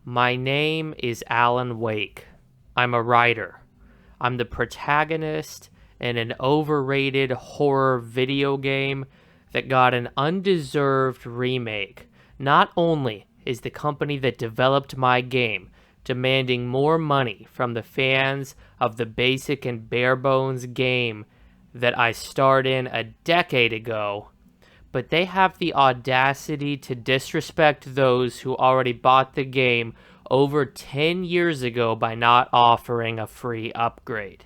My name is Alan Wake. I'm a writer. I'm the protagonist in an overrated horror video game that got an undeserved remake. Not only is the company that developed my game demanding more money from the fans of the basic and bare bones game that I starred in a decade ago, but they have the audacity to disrespect those who already bought the game over 10 years ago by not offering a free upgrade.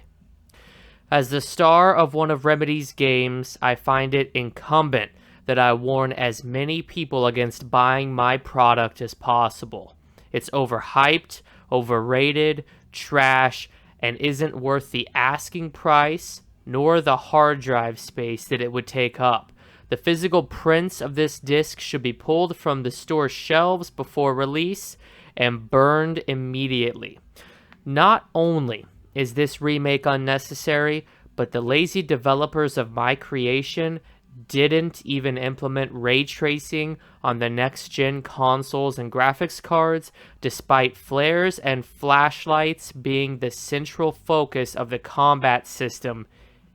As the star of one of Remedy's games, I find it incumbent that I warn as many people against buying my product as possible. It's overhyped, overrated, trash, and isn't worth the asking price nor the hard drive space that it would take up. The physical prints of this disc should be pulled from the store shelves before release and burned immediately. Not only is this remake unnecessary, but the lazy developers of my creation didn't even implement ray tracing on the next-gen consoles and graphics cards, despite flares and flashlights being the central focus of the combat system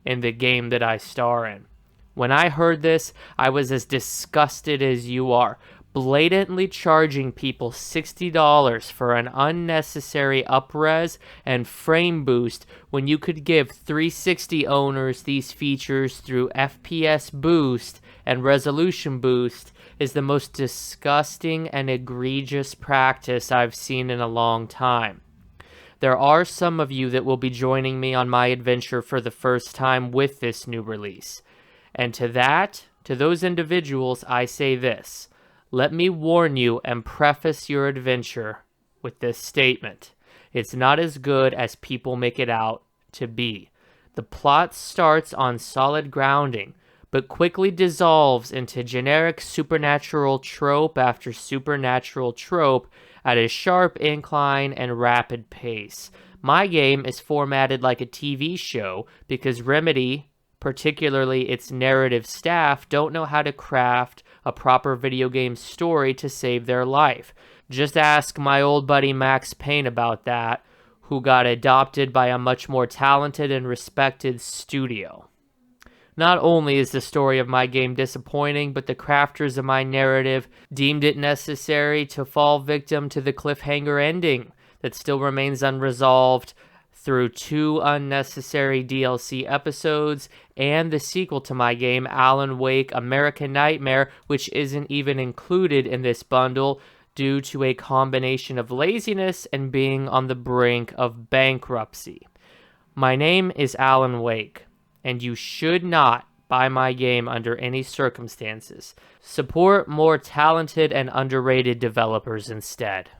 in the game that I star in. When I heard this, I was as disgusted as you are, blatantly charging people $60 for an unnecessary upres and frame boost when you could give 360 owners these features through FPS boost and resolution boost is the most disgusting and egregious practice I've seen in a long time. There are some of you that will be joining me on my adventure for the first time with this new release. And to those individuals, I say this. Let me warn you and preface your adventure with this statement. It's not as good as people make it out to be. The plot starts on solid grounding, but quickly dissolves into generic supernatural trope after supernatural trope at a sharp incline and rapid pace. My game is formatted like a TV show because Remedy, particularly its narrative staff, don't know how to craft a proper video game story to save their life. Just ask my old buddy Max Payne about that, who got adopted by a much more talented and respected studio. Not only is the story of my game disappointing, but the crafters of my narrative deemed it necessary to fall victim to the cliffhanger ending that still remains unresolved through 2 unnecessary DLC episodes and the sequel to my game, Alan Wake American Nightmare, which isn't even included in this bundle due to a combination of laziness and being on the brink of bankruptcy. My name is Alan Wake, and you should not buy my game under any circumstances. Support more talented and underrated developers instead.